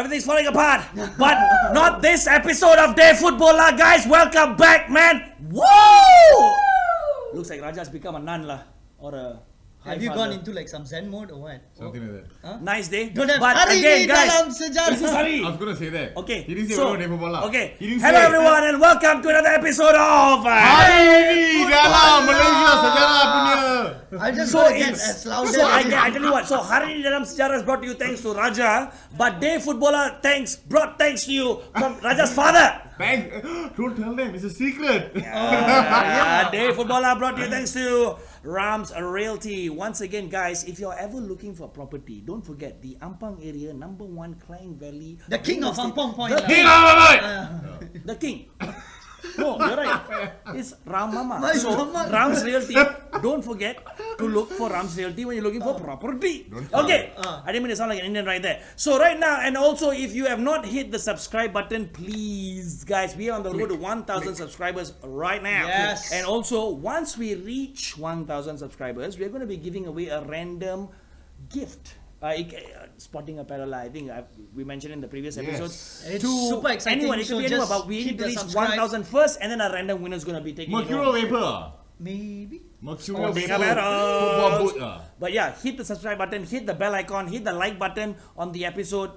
Everything's falling apart. But not this episode of deiFootballLak, guys. Welcome back, man. Woo! Looks like Raja's become a nun lah, or a Have you gone into like some Zen mode or what? Something like that. Huh? nice day. Don't have but Hari again, ni guys, dalam sejarah. this is Hari. I was gonna say that. Okay. He didn't say so, deiFootballLak. Okay. He didn't Hello say everyone and welcome to another episode of Hari dalam Malaysia sejarah punya. I just So gotta get it's as loud so as I tell you what. So Hari dalam sejarah is brought to you thanks to Raja, but deiFootballLak brought thanks to you from Raja's father. Thanks. Don't tell them. It's a secret. deiFootballLak brought to you thanks to Rams Realty. Once again, guys, if you're ever looking for property, don't forget the Ampang area, number 1 Klang Valley. The king of Ampang Point. The king. The king. No, you're right. It's Ram Mama. My So, mama. Ram's Realty. Don't forget to look for Ram's Realty when you're looking for property. Okay. I didn't mean to sound like an Indian right there. So, right now, and also if you have not hit the subscribe button, please, guys, we are on the road to 1,000 subscribers right now. Yes. And also, once we reach 1,000 subscribers, we're going to be giving away a random gift. Spotting apparel, I think we mentioned in the previous episodes. It's super exciting. Anyone, it could be anyone, but we need to reach 1,000 first, and then a random winner is going to be taking Mercurial vapor. Maybe. Mercurial Sporting vapor. apparel. Football boot. But yeah, hit the subscribe button, hit the bell icon, hit the like button on the episode.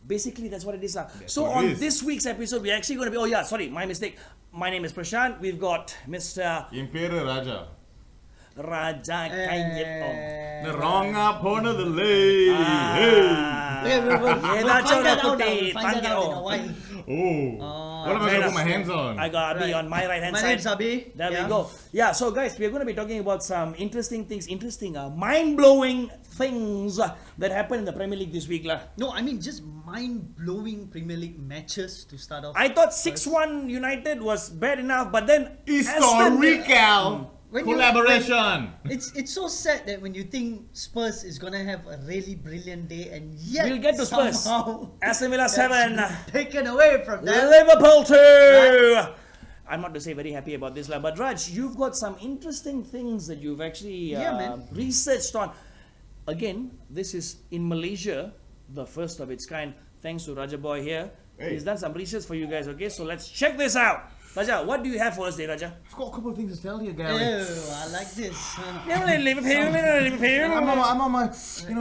Basically, that's what it is. So what on it is. this week's episode, we're actually going to be... Oh yeah, sorry, my mistake. My name is Prashant. We've got Mr. Imperial Raja. Raja Kayet. The wrong up on the lay. Okay, we'll find that out. Hey. We'll find that out in a while. Oh. What am I going to put my hands on? I got Abi on my right hand My side. name's Abi. There Yeah. we go. Yeah, so guys, we're going to be talking about some interesting things, mind-blowing things that happened in the Premier League this week. No, I mean just mind-blowing Premier League matches to start off. I thought 6-1 United was bad enough, but then Aston- Historical When you- collaboration. It's so sad that when you think Spurs is gonna have a really brilliant day and yet We'll get to Spurs. somehow Aston Villa that's 7, taken away from them. Liverpool 2. I'm not to say very happy about this, but Raj, you've got some interesting things that you've actually man. researched on. Again, this is in Malaysia, the first of its kind. Thanks to Raja Boy here. Hey. He's done some research for you guys, okay? So let's check this out. Raja, what do you have for us today, Raja? I've got a couple of things to tell you, Ew, Gary. I like this. I'm on my,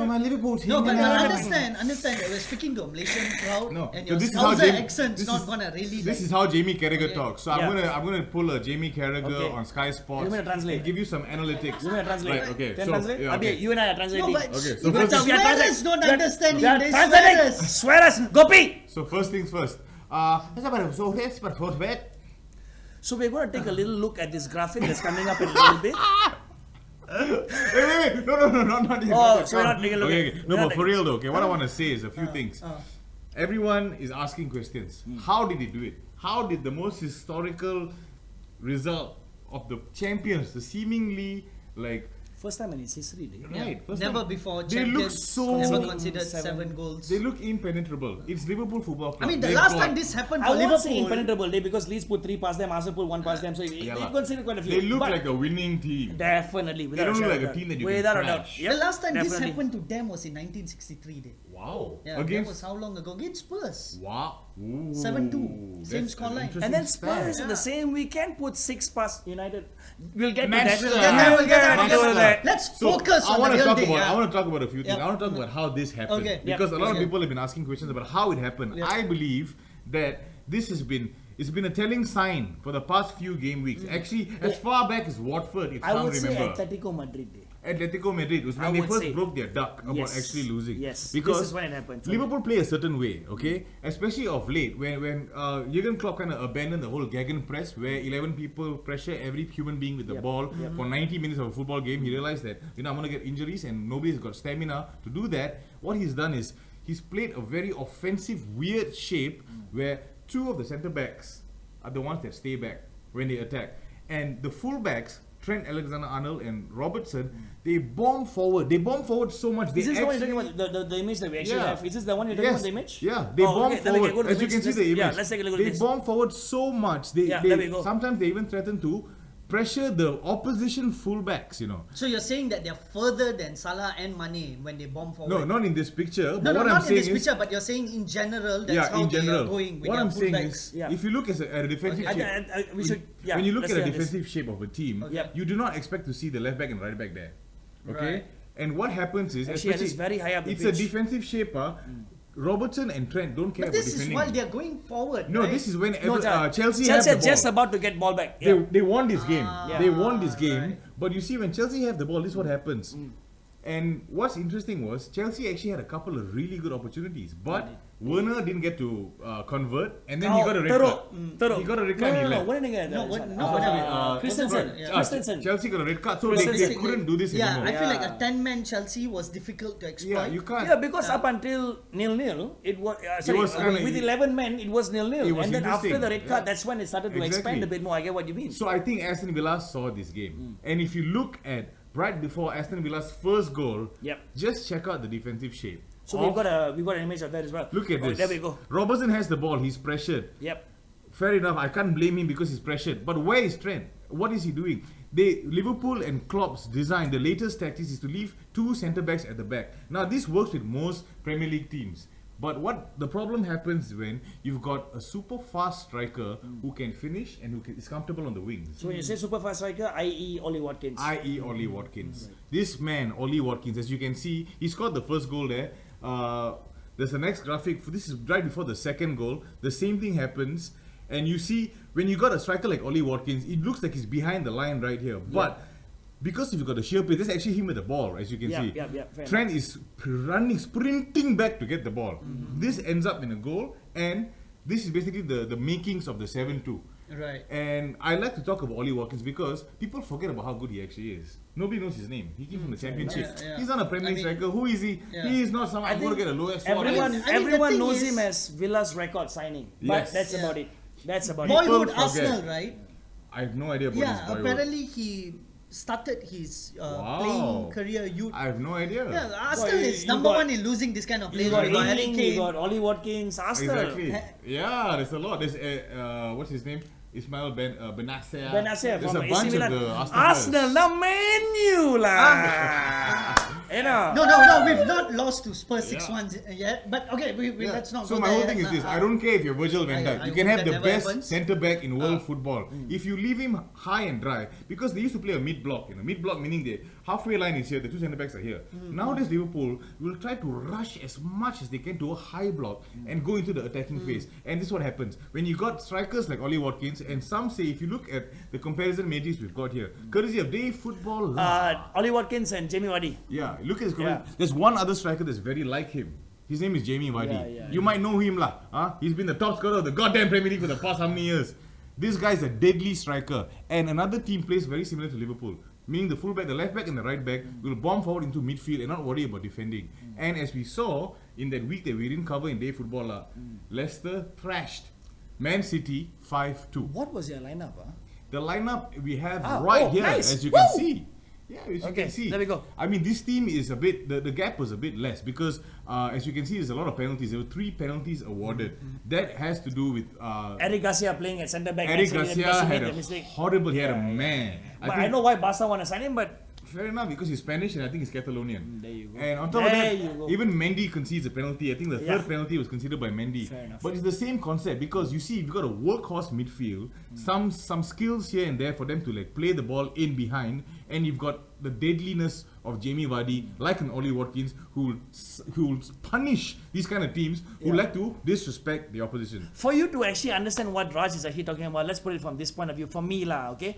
my Liverpool team. No, but now. understand that we're speaking to a Malaysian crowd, No, and so your this is how Scouser Jamie- accent's this not is- gonna really. This is how Jamie Carragher talks. So Yeah. I'm gonna pull a Jamie Carragher Okay. on Sky Sports. You want me to translate? and give you some analytics. You want to translate? Right, okay. Can So, translate? yeah, Abi, okay. you and I are translating. No, but Okay, so even first- swearers don't understand We are English. translating. Swearers. Swearers. Gopi. So first things first. So we're going to take a little look at this graphic that's coming up in a little bit. Wait. No, not yet. Oh, so we're not taking a look Okay. at- No, we're not but for real though, okay, what I want to say is a few things. uh. Everyone is asking questions. How did he do it? How did the most historical result of the champions, the seemingly like First time in its history. right, first Never time, before they look champions so ever considered seven. 7 goals. they look impenetrable. It's Liverpool Football Club. I mean, the They've last got- time this happened I for won't say Liverpool. impenetrable day because Leeds put 3 past them, Arsenal put 1 past them, so Yeah they lah. consider quite a few. They look But like a winning team. definitely, without don't a look shadow like a of doubt. team that you can Without a doubt. crash. Yep, The last time this definitely. happened to them was in 1963. Day. Wow. Yeah, that was how long ago? Against Spurs. Wow. Ooh, 7-2. Same that's an scoreline. interesting And then stat. Spurs in the same weekend put 6 past United. We'll get Manchester. to that. We'll get there, We'll get there. Let's So, focus I on want the to real talk thing. about. yeah. I want to talk about a few things. Yeah. I want to talk about how this happened Okay. because a lot of Okay. people have been asking questions about how it happened. Yeah. I believe that this has been. It's been a telling sign for the past few game weeks. Actually, as far back as Watford, if I some would say remember. Atletico Madrid day. Atletico Madrid was I when they would first say. broke their duck about Yes. actually losing. Yes. Because This is when it happened. Liverpool play a certain way, okay? Especially of late, when Jurgen Klopp kind of abandoned the whole Gegen press, where 11 people pressure every human being with the ball for 90 minutes of a football game. He realized that I'm going to get injuries and nobody's got stamina to do that. What he's done is he's played a very offensive, weird shape where 2 of the centre backs are the ones that stay back when they attack, and the full backs. Trent Alexander-Arnold and Robertson, they bomb forward. They bomb forward so much. They Is this the one you're actually- talking about? The image that we actually Yeah. have? Is this the one you're talking Yes. about, the image? Yeah, they bomb okay, then we can forward. go to As the you can image. see the image. Yeah, let's take a look at They this. bomb forward so much. Yeah, there we go. Sometimes they even threaten to pressure the opposition fullbacks, you know. So you're saying that they're further than Salah and Mane when they bomb forward? No, not in this picture. No, but no, what not I'm in saying this is, picture, but you're saying in general, that's yeah, how in they general, are going with what their I'm saying fullbacks. is, Yeah. if you look at a defensive Okay. shape, We should. Yeah. when you look let's at a stay on this. defensive shape of a team, Yeah. you do not expect to see the left back and right back there. Okay? Right. And what happens is, Actually, especially, it's very high up the it's pitch. a defensive shape. Robertson and Trent don't care But about this is defending. while they're going forward, No, right? this is when No, Chelsea have the are ball. just about to get ball back. Yeah. They won this game. Yeah. They won this game. Right. But you see, when Chelsea have the ball, this is what happens. And what's interesting was Chelsea actually had a couple of really good opportunities, but Werner didn't get to convert, and then he got a red card. He got a red card and he No, left. what did they get? No, Christensen. Yeah. Christensen. Chelsea got a red card, so they Christensen. couldn't do this Yeah, anymore. I feel like a 10-man Chelsea was difficult to exploit. Yeah, you can't. Yeah, because up until 0-0, it was sorry, was kinda- with 11 men, it was 0-0, It was and then after interesting. the red card, Yeah. that's when it started to Exactly. expand a bit more. I get what you mean. So I think Aston Villa saw this game, and if you look at right before Aston Villa's first goal, Yep. just check out the defensive shape. So of- we've got an image of that as well. Look at this. There we go. Robertson has the ball. He's pressured. Yep. Fair enough. I can't blame him because he's pressured. But where is Trent? What is he doing? Liverpool and Klopp's design, the latest tactics is to leave two centre backs at the back. Now this works with most Premier League teams. But what the problem happens when you've got a super fast striker who can finish and is comfortable on the wings. So when you say super fast striker, i.e. Ollie Watkins. I.e. Ollie Watkins. This man, Ollie Watkins, as you can see, he scored the first goal there. There's the next graphic. This is right before the second goal. The same thing happens. And you see, when you got a striker like Ollie Watkins, it looks like he's behind the line right here. But because if you've got a sheer pace, that's actually him with the ball, as you can see. Fair Trent is sprinting back to get the ball. This ends up in a goal, and this is basically the makings of the 7-2. Right. And I like to talk about Ollie Watkins because people forget about how good he actually is. Nobody knows his name. He came from the Championship. Yeah. He's not a Premier League striker. Who is he? Yeah. He is not someone I I'm going to think get a lowest Everyone, the everyone thing knows is- him as Villa's record signing. But Yes. that's Yeah. about it. That's about it. Boyhood People forget. Arsenal, right? I have no idea about Yeah, this boy. apparently he started his Wow. playing career youth. I have no idea. Yeah, Arsenal Well, is you number got- one in losing this kind of You players. got You got Harry Ayling, you Kane. got Ollie Watkins, Aston. Exactly. Yeah, there's a lot. There's what's his name? Ismail Benacer. Benacer There's from a AC bunch Milan. of the Arsenal, players. the menu lah. You know. No, we've not lost to Spurs Yeah. 6-1 yet. But okay, Yeah. let's not So go my there whole thing yet. is this: I don't care if you're Virgil van Dijk. I You can hope have that the never best happens. centre back in world football. If you leave him high and dry, because they used to play a mid block. Mid block meaning the halfway line is here, the two centre backs are here. Nowadays Liverpool will try to rush as much as they can to a high block and go into the attacking phase. And this is what happens when you got strikers like Ollie Watkins. And some say, if you look at the comparison matrix we've got here, courtesy of deiFootballLak. Ollie Watkins and Jamie Vardy. Yeah, look at his comment. Yeah. There's one other striker that's very like him. His name is Jamie Vardy. Yeah, You might know him lah. He's been the top scorer of the goddamn Premier League for the past how many years? This guy's a deadly striker. And another team plays very similar to Liverpool. Meaning the fullback, the left back and the right back will bomb forward into midfield and not worry about defending. And as we saw in that week that we didn't cover in deiFootballLak, Leicester thrashed Man City 5-2. What was your lineup? The lineup we have Ah, right oh, here, nice. as you Woo! can see. Yeah, as you Okay, can see. there we go. I mean, this team is a bit, the gap was a bit less because, as you can see, there's a lot of penalties. There were 3 penalties awarded. That has to do with Eric Garcia playing at centre back. Eric actually, Garcia because he had made a the mistake. horrible, he had a man. But I think- know why Barca want to sign him, but Fair enough, because he's Spanish and I think he's Catalonian. there you go. And on top of There that, you go. even Mendy concedes a penalty. I think the Yeah. third penalty was considered by Mendy. Fair enough. But it's the same concept because you see, you've got a workhorse midfield, some skills here and there for them to like play the ball in behind, and you've got the deadliness of Jamie Vardy, like an Ollie Watkins, who will punish these kind of teams who like to disrespect the opposition. For you to actually understand what Raj is actually talking about, let's put it from this point of view. For me lah, okay?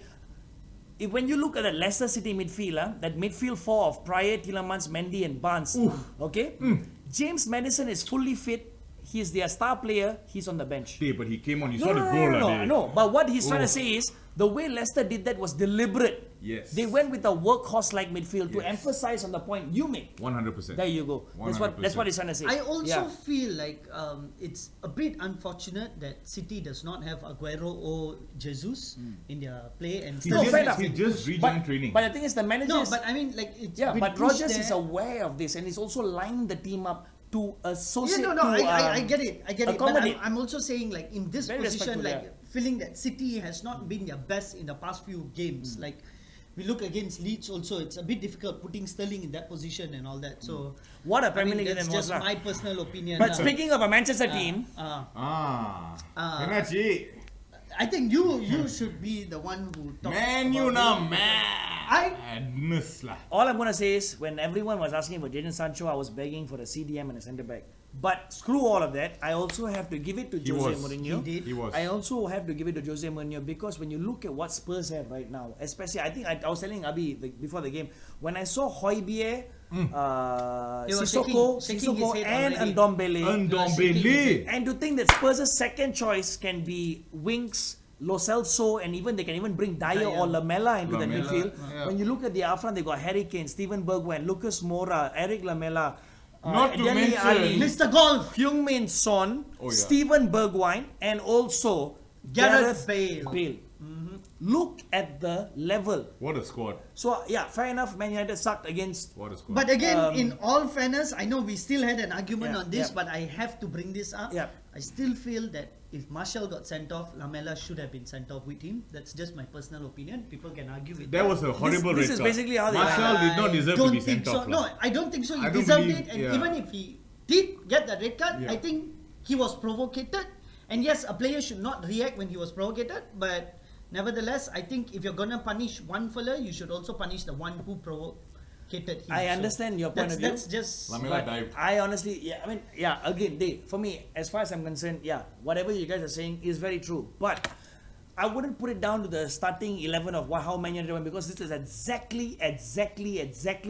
When you look at the Leicester City midfield, that midfield 4 of Pryor, Tielemans, Mendy and Barnes, okay? James Maddison is fully fit. He's their star player. He's on the bench. Hey, but he came on, you No, saw no, the no, goal. no, lah, no, they- no. But what he's trying Oh. to say is, the way Leicester did that was deliberate. Yes. They went with a workhorse-like midfield to Yes. emphasize on the point you make. 100%. There you go. That's what he's trying to say. I also Yeah. feel like it's a bit unfortunate that City does not have Aguero or Jesus in their play and He No, just, fair enough. he just rejoined training. But the thing is, the manager No, is... but I mean, like, it's Yeah, been but pushed Rodgers is there. aware of this and he's also lined the team up to associate Yeah, no, to, I get it. But accommodate. I'm also saying, like, in this Very position, respectful, like, yeah. feeling that City has not been their best in the past few games. Like we look against Leeds also, it's a bit difficult putting Sterling in that position and all that. So What a Premier League that's game was just lah. my personal opinion. But speaking of a Manchester team, Kena cik. I think you should be the one who talks Man, you about know, madness lah. all I'm going to say is when everyone was asking for Jadon Sancho, I was begging for a CDM and a centre back. But screw all of that. I also have to give it to Jose Mourinho. He did. He was. I also have to give it to Jose Mourinho because when you look at what Spurs have right now, especially I was telling Abi before the game, when I saw Højbjerg, shaking Sissoko his head and already. Ndombele. and to think that Spurs' second choice can be Winks, Lo Celso, and even they can even bring Dyer or Lamela into the Lamela, midfield. yeah. When you look at the up front, they got Harry Kane, Steven Bergwijn, Lucas Moura, Eric Lamela, Not to Dele mention Alli, Mr. Golf, Heung-min Son, Oh, yeah. Steven Bergwijn, and also Gareth Bale. Look at the level. What a squad. So yeah, fair enough. Man United sucked against. What a squad. But again, in all fairness, I know we still had an argument Yeah, on this, yeah. but I have to bring this up. Yeah. I still feel that if Martial got sent off, Lamela should have been sent off with him. That's just my personal opinion. People can argue with That was a horrible This red is card. basically how they Martial did not deserve to don't be think sent so. off. No, lah. I don't think so. He I don't deserved believe- it, and yeah. even if he did get that red card, Yeah. I think he was provocated. And yes, a player should not react when he was provocated, but nevertheless, I think if you're gonna punish one fella, you should also punish the one who provocated him. I So understand your point of view. That's just Lamela But dived. I honestly, again, for me, as far as I'm concerned, whatever you guys are saying is very true. But I wouldn't put it down to the starting 11 of how Man United went because this is exactly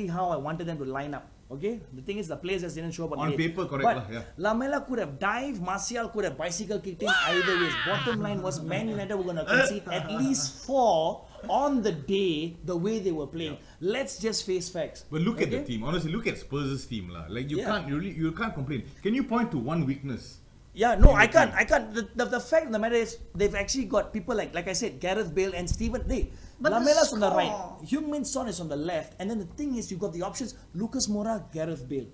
how I wanted them to line up. Okay, the thing is the players just didn't show up On the day. paper, correct But lah, yeah. Lamela could have dived, Martial could have bicycle kicked him. Either way, bottom line was Man United were going to concede at least 4 on the day the way they were playing. Let's just face facts. But look at the Okay? team. Honestly, look at Spurs' team lah. Like you Yeah. can't complain. Can you point to one weakness? Yeah, no, in I the can't. team? The fact of the matter is, they've actually got people like I said, Gareth Bale and Steven. But the Lamela's on the right, score. Heung-min Son is on the left, and then the thing is, you got the options: Lucas Moura, Gareth Bale.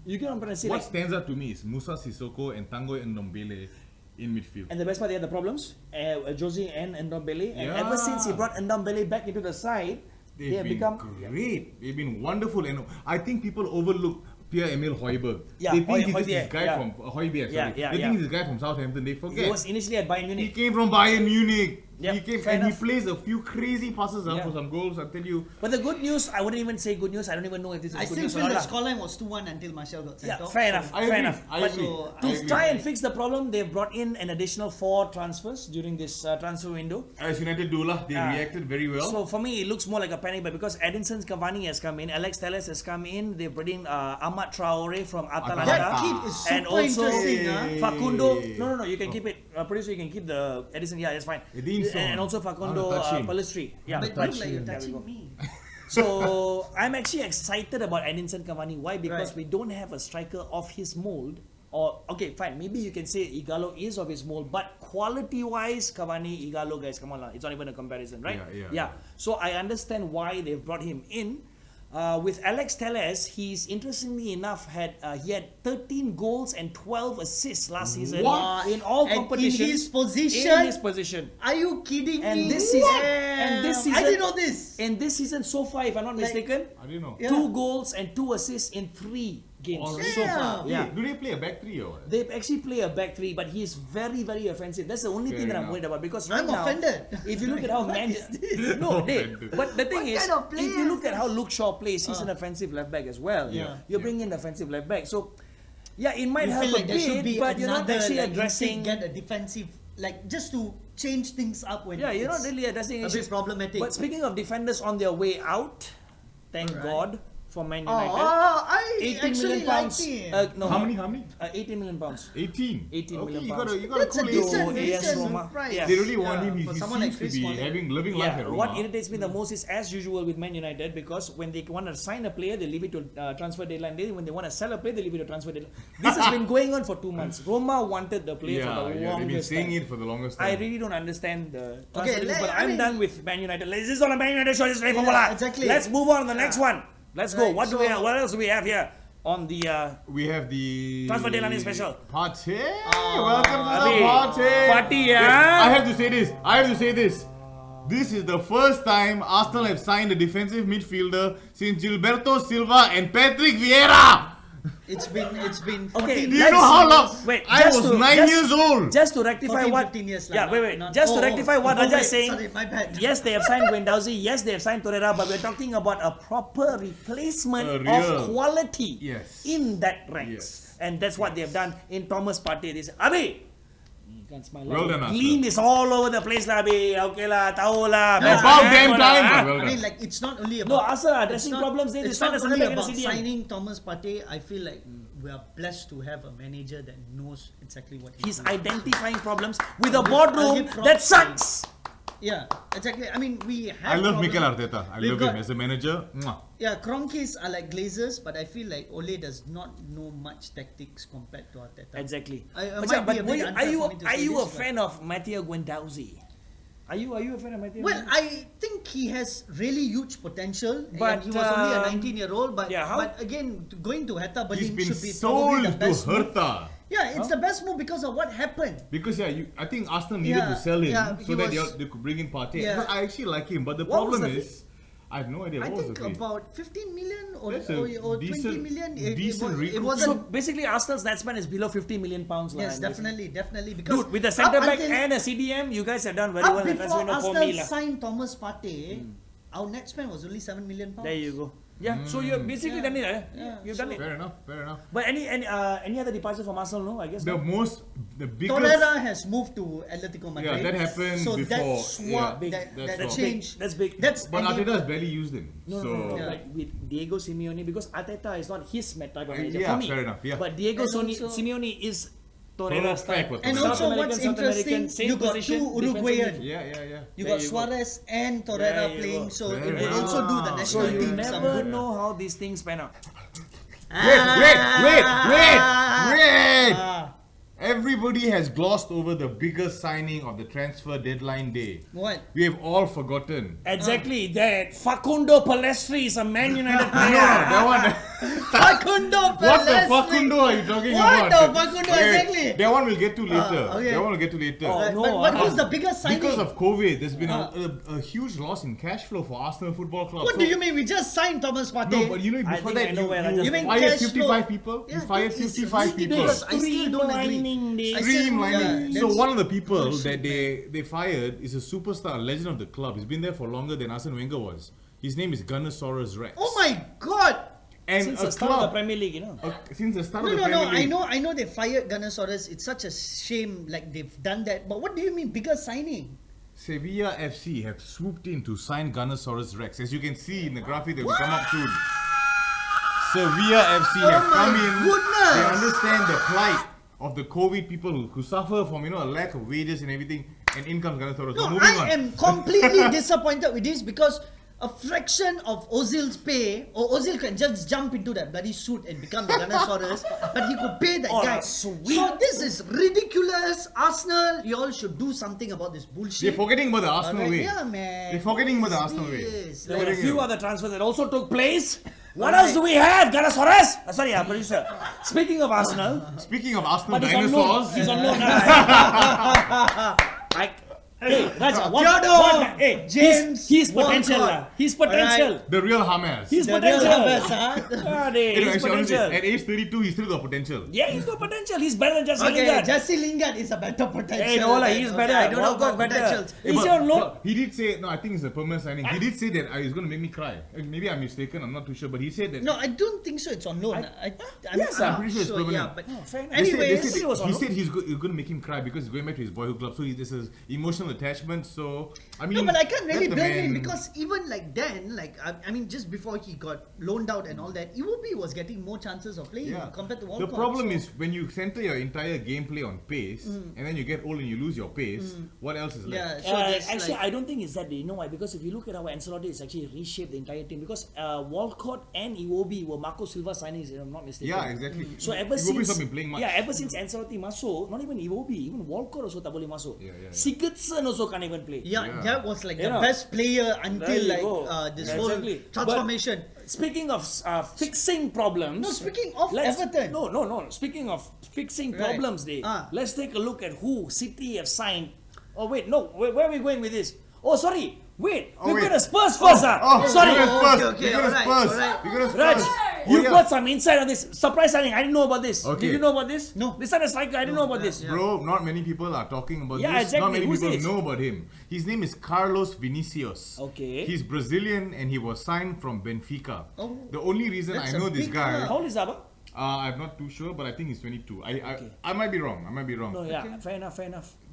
You get what I'm trying to say? What Like, stands out to me is Musa Sissoko and Tanguy Ndombele in midfield. and the best part, they had the problems. Jose and Ndombele, and Yeah. ever since he brought Ndombele back into the side, they They've have been become great. They've been wonderful, and I think people overlook Pierre-Emile Højbjerg. Yeah, They think he's Højbjerg, this guy yeah. from Højbjerg. Yeah, Sorry, yeah, they yeah. think he's this guy from Southampton. They He forget. was initially at Bayern He Munich. came from Bayern Munich. Yep, He came fair and enough. he plays a few crazy passes Yeah. for some goals. I tell you. But the good news, I wouldn't even say good news. I don't even know if this is I good still news or feel not. the scoreline was 2-1 until Martial got sent Yeah, off. fair so- enough. I Fair agree. enough. I But agree. so- I to agree. try and fix the problem, they've brought in an additional 4 transfers during this transfer window. As United do lah, they reacted very well. So for me, it looks more like a panic, but because Edinson Cavani has come in, Alex Telles has come in, they brought in Ahmad Traore from Atalanta. That kid is super and also interesting. Facundo. No, you can keep it. Producer, you can keep the Edison. Yeah, it's fine. Edinson. And also I Facundo wanna touch him. Pellistri. Yeah, But touch look like you're him. There we touching go. me. So I'm actually excited about Edinson Cavani. Why? Because Right. we don't have a striker of his mold. Or okay, fine. Maybe you can say Igalo is of his mold, but quality-wise, Cavani, Igalo, guys, come on, lah. It's not even a comparison, right? Yeah. So I understand why they've brought him in. With Alex Telles, he's interestingly enough had 13 goals and 12 assists last season What? in all And in competitions. his position? In his position. Are you kidding And me? this season- Damn. and this season- I didn't know this. In this season so far, if I'm not mistaken, I didn't know. Yeah. 2 goals and 2 assists in 3 games Already? so far. Damn. Yeah. Do they play a back three or what? They actually play a back 3, but he is very, very offensive. That's the only Fair thing that I'm enough. worried about because right I'm now, offended. if you look at how Man, Offended. but the thing What is, kind of if player you look is at how Luke Shaw plays, he's an offensive left back as well. Yeah. You're Yeah. bringing in offensive left back, so yeah, it might You help feel like a there should bit, be but you're not another, actually like, addressing. get a defensive, like just to change things up when Yeah, you're not it's really addressing a issues. bit problematic. But speaking of defenders on their way out, thank Alright. God for Man oh, United. I 18 actually million like pounds. him. No, How many? 18 million pounds. 18. 18 okay, million you pounds. gotta That's a cool it. decent, to AS decent Roma. price. Yeah. They really want him. He for seems someone like to Chris be Smalling. living life Yeah, at Roma. what irritates me the most is as usual with Man United because when they want to sign a player, they leave it to transfer deadline day. When they want to sell a player, they leave it to transfer deadline. This has been going on for 2 months. Roma wanted the player for the They've been longest saying time. it for the longest I time. really don't understand the Okay, transfer deadline, but I I'm mean- done with Man United. This is on a Man United show. This is Football Lak. exactly. Let's move on to the next one. Let's go. Right, What do we have? What else do we have here? on the We have the Transfer Deadline special. Party. Welcome to the party. Party, Wait, yeah. I have to say this. This is the first time Arsenal have signed a defensive midfielder since Gilberto Silva and Patrick Vieira. It's been 14 Okay, Do you know how long? Wait, I was 9 years old. Just to rectify 14, what 15 years yeah, lah, wait. not- Just to rectify what Raja is saying. Sorry, my bad. Yes, they have signed Guendouzi. Yes, they have signed Torreira, but we're talking about a proper replacement A real- of quality Yes. in that ranks. Yes. And that's what they have done in Thomas Partey. They said, Abi, you can't smile. Well done, Arsenal. Gleam is all over the place, lah, Abi. Okay, lah, tahu lah. No, Best About man, damn lah, time. ah. Well I done. mean, like, it's not only No, about. Arsenal are it's dressing not- problems. They It's signed not a only center back and a about CDM. signing Thomas Partey. I feel like we are blessed to have a manager that knows exactly what He's doing. identifying problems with a I'll boardroom give props that to sucks. Yeah, exactly. I mean, we have. I love problems. Mikel Arteta. I We've love got- him as a manager. Mwah. Yeah, Kroenkes are like Glazers, but I feel like Ole does not know much tactics compared to Arteta. Exactly. I Macam, might be a but bit were you, unfair are you for me to are say you this, a but- fan of Matteo Guendouzi? Are you a fan of Matteo? Well, Guendouzi? I think he has really huge potential, But, and he was only a 19-year-old. But yeah, how- but again, going to Hertha He's Berlin been should be probably sold the to best move. Hertha. Yeah, it's the best move because of what happened. Because I think Aston needed Yeah, to sell him yeah, so he that was- they could bring in Partey. Yeah. But I actually like him. But the What was problem the is, I have no idea I what was think the fee. about 15 million or, That's a or 20 decent- million. decent it recoup. wasn't. So basically, Arsenal's net span is below 50 million pounds. Yes, lah, definitely. Because Dude, with the centre up back until- and a CDM, you guys have done very up well in the transfer before window for Arsenal me. Lah. signed Thomas Partey, our net spend was only 7 million pounds. There you go. Yeah, so you've basically done it. Yeah, You've done it. Fair enough. But any other departures from Arsenal? No, I guess. The no? biggest. Torreira has moved to Atletico Madrid. Yeah, that happened so before. that swap, Yeah, that that's That's change. big. That's big. That's But and Arteta they- has barely used him. No, Yeah. like with Diego Simeone, because Arteta is not his type of manager Yeah, for me. fair enough, yeah. But Diego And also- Simeone is Torreira's Perfect type. with And Torreira. also, South what's American, South American, interesting, same you got position, two defensive Uruguayan. midfield. Yeah. You There got you go. Suarez and There Torreira you playing, go. so Fair it will enough. also do the So national So you team some never good. know how these things pan out. Wait! Ah, Everybody has glossed over the biggest signing of the transfer deadline day. what? We have all forgotten. Exactly. That Facundo Palestri is a Man United player. That one. Facundo What the Palestri. Facundo are you talking What about? the Facundo, Okay, exactly? That one we'll get to later. okay. That one we'll get to later. Oh, no, But who's the biggest signing? Because of COVID, there's been a huge loss in cash flow for Arsenal Football Club. What So- do you mean? We just signed Thomas Partey. No, but you know, I before think I that, know where I you just- You mean fired cash 55 flow? people? Yeah, You fired that is 55 people. ridiculous. I still don't agree. Streamlining this. I still- Streamlining. yeah, So that's one of the people bullshit, that they fired is a superstar, a legend of the club. He's been there for longer than Arsene Wenger was. His name is Gunnosaurus Rex. Oh my God! And Since a the start of the club, Premier League, you know. since the start No, of the no, Premier no. League. I know they fired Gunnosaurus. It's such a shame, like they've done that. But what do you mean, bigger signing? Sevilla FC have swooped in to sign Gunnosaurus Rex. As you can see in the graphic that will come up soon. Sevilla FC Oh have my come in. goodness. They understand the plight of the COVID people who suffer from a lack of wages and everything, and in comes Gunnosaurus. So No, moving on. I am completely disappointed with this because a fraction of Ozil's pay, or Ozil can just jump into that bloody suit and become the Gunnosaurus, but he could pay that Oh, guy. sweet. So this is ridiculous. Arsenal, you all should do something about this bullshit. They're forgetting about the Arsenal Alright, way. yeah, man. They're forgetting about the What is Arsenal way. this? There were a Like- few other transfers that also took place. What Alright. else do we have? Gunnosaurus? Sorry, producer. Speaking of Arsenal, Speaking of Arsenal but he's on loan. dinosaurs, He's on loan. Like, hey, Raja, Theodore, hey, James he's potential. Walcott. Lah. He's potential. the real Hamas. He's The real potential. Havertz, huh? Ah, hey, he's Actually, honestly, potential. at age 32, he's still got potential. Yeah, he's got potential. He's better than Jesse Okay, Lingard. Jesse Lingard is a better potential. Hey, no, like, he's Okay, better. I don't know Walcott's about better. potentials. Eh, He's but- on loan. but he did say, no, I think it's a permanent signing. He did say that he's going to make me cry. Maybe I'm mistaken, I'm not too sure, but he said that. No, I don't think so. It's on loan. Yes, I'm I'm pretty sure it's Yeah, permanent. but fair enough. They said- anyways, they said he was on he loan. said he's going to make him cry because he's going back to his boyhood club. So there's this emotional attachment. So I mean, no, but I can't really let the blame him man- because even like then, like I mean, just before he got loaned out and all that, Iwobi was getting more chances of playing Yeah. compared to The Walcott. problem so- is when you center your entire gameplay on pace, and then you get old and you lose your pace. What else is yeah. left? So there's Actually, like, I don't think it's that. You know why? Because if you look at how Ancelotti has actually reshaped the entire team, because Walcott and Iwobi were Marco Silva signings, if I'm not mistaken. Yeah, exactly. So ever Iwobi's since not been playing much. yeah, ever since Ancelotti masuk, not even Iwobi, even Walcott also tak boleh masuk. Yeah. Sigurdsson Aston also can't even play. Yeah, that was like You the know, best player there until you like go. this Exactly. whole transformation. Speaking of fixing problems. No, speaking of Everton. No. Speaking of fixing problems, let's take a look at who City have signed. Oh wait, no. Where are we going with this? Oh sorry. Wait, we're going to Spurs first. Sorry. We're going to Okay, Spurs. alright. We're going to Raj, Spurs. you got some insight on this. Surprise signing. I didn't know about this. Okay. Did you know about this? No. This is a striker. I didn't know about this. Bro, not many people are talking about Yeah, this. Not exactly. many Who's people this? know about him. His name is Carlos Vinicius. Okay. He's Brazilian and he was signed from Benfica. Oh, The only reason I that's a know this big guy, club. How old is Abba? I'm not too sure, but I think he's 22. I might be wrong. No, yeah, fair enough.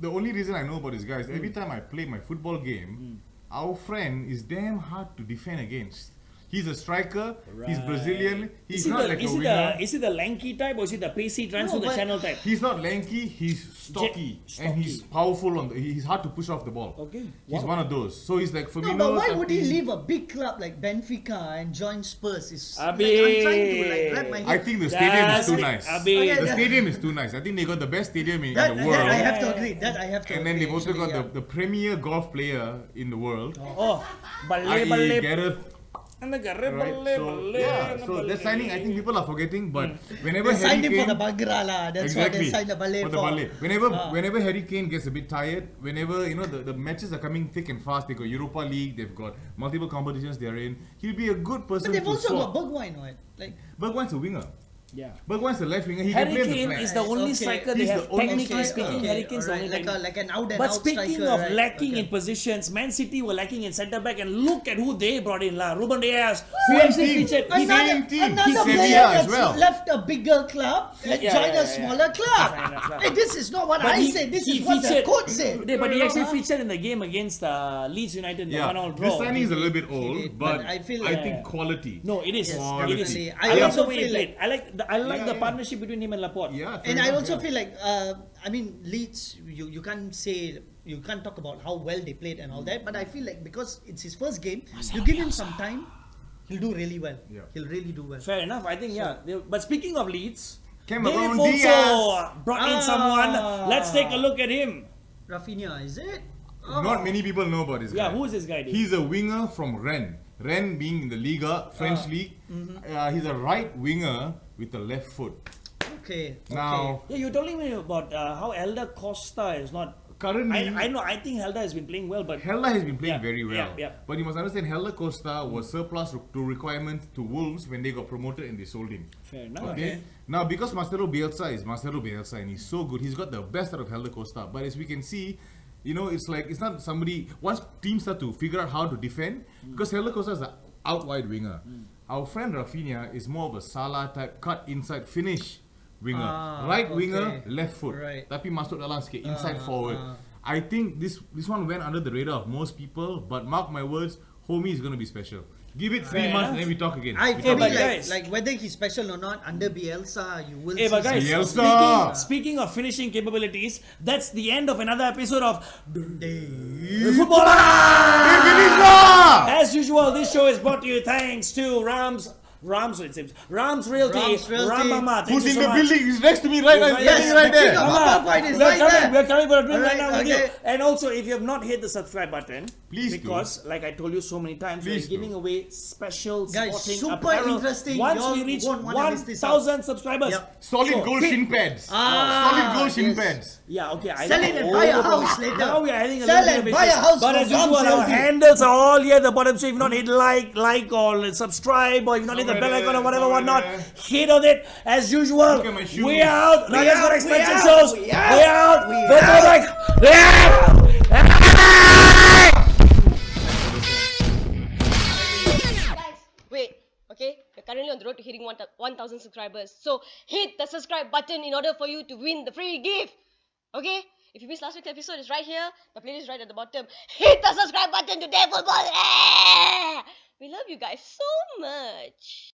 The only reason I know about this guy is every time I play my football game, our friend is damn hard to defend against. He's a striker. He's Brazilian. He's not like a winger. Is he the lanky type or is he the pacey transfer the but- channel type? He's not lanky. He's stocky, and he's stocky. powerful. He's hard to push off the ball. Okay. He's one of those. So he's like Firmino. no, but why would he Tapi- leave a big club like Benfica and join Spurs? Abi. I'm trying to like wrap my head. I think the stadium is too nice. Abi. Okay, The yeah. stadium is too nice. I think they got the best stadium in that, the that world. I have to agree. That I have to And agree. then they've also actually, got the premier golf player in the world, Oh, i.e. balle. Gareth. And the Right? So that signing, I think people are forgetting. But whenever They signed Harry him for the Kane, Bagra lah. That's why they signed the ballet for the ballet. Whenever Harry Kane gets a bit tired, whenever the matches are coming thick and fast, they got Europa League, they've got multiple competitions they're in. He'll be a good person But they've to also swap. got Bergwijn, right? Like, Bergwijn's a winger. Yeah. Bergwijn's a left winger. He Harry can play on Kane the flank. is the only Okay. striker they He's have. the only Technically striker. speaking, Harry Kane's the alright, only like an out and But out speaking striker, of right? lacking Okay. in positions, Man City were lacking in centre back, and look at who they brought in, lah. Ruben Dias, who Same actually team. featured. Same team. Another He's player Sevilla as that's well. left a bigger club and Yeah, joined yeah, a smaller Fair club. enough. Hey, this is not what I said. This is what the coach said. But he actually featured in the game against Leeds United, the Yeah, 1-all draw. this signing is a little bit old, did, but but I feel I like- think quality. No, it is. Yes, It is. definitely. I I like also the way he feel played. I like the Yeah. partnership between him and Laporte. Yeah, fair And I enough, also yeah. feel like, I mean, Leeds, you can't say, you can't talk about how well they played and all that, but I feel like because it's his first game, you give him some time, he'll do really well. Yeah. He'll really do well. Fair enough. I think But speaking of Leeds, Cameron they've also Diaz. brought in someone. Let's take a look at him. Rafinha, is it? Not many people know about this guy. Yeah, who is this guy? Dave? He's a winger from Rennes. Rennes being in the Liga, French league. He's a right winger with a left foot. Okay. Now, Yeah, you were telling me about how Elder Costa is not. currently, I know. I think Helder has been playing well, but Helder has been playing Yeah, very well. yeah, yeah. But you must understand, Helder Costa was surplus to requirement to Wolves when they got promoted and they sold him. fair enough. Okay. Now, because Marcelo Bielsa is Marcelo Bielsa and he's so good, he's got the best out of Helder Costa. But as we can see, you know, it's like it's not somebody. Once teams start to figure out how to defend, because Helder Costa is an out wide winger. Our friend Rafinha is more of a Salah type, cut inside, finish winger. Right winger, left foot. Right. Tapi masuk dalam sikit, inside forward. I think this one went under the radar of most people, but mark my words, homie is going to be special. Give it 3 Fair months enough. and then we talk again. I We feel talk but again. guys- like whether he's special or not, under Bielsa, you will Hey, see but guys, Bielsa. speaking of finishing capabilities, that's the end of another episode of some- Football Lak! Hey, Vinicius! As usual, this show is brought to you thanks to Rams Realty, Rams Realty. Ram Mama. Thank Who's you in so the much. building? He's next to me right now. He's Yes, standing right the king there. of Mama, Papa Point is we're right coming, there. we're coming for a drink right Alright, now with you. okay. And also, if you have not hit the subscribe button, Please do. because like I told you so many times, Please we're giving away special Guys, sporting super apparel. interesting. Once Y'all we reach won't wanna miss this out. 1,000 subscribers. Yep. Solid So, gold hit- shin pads. Ah, Solid gold shin yes. pads. Yeah, okay. I Sell know. it and buy a house later. Now we are having a Sell little and bit of buy a issues. house But from as usual, Rams our Realty. handles are all here at the bottom. So if you've not hit like or subscribe, or if you've not hit the Somewhere bell icon or there, whatever, somewhere whatnot, there. hit on it. As usual, Look at my shoes. we are out. We Raj's got out, expansion we out, shows. we We out, out. we Football Lak. We out. Guys, wait, okay? We're currently on the road to hitting 1,000 subscribers. So hit the subscribe button in order for you to win the free gift. Okay? If you missed last week's episode, it's right here. The playlist is right at the bottom. Hit the subscribe button to deiFootballLak! We love you guys so much.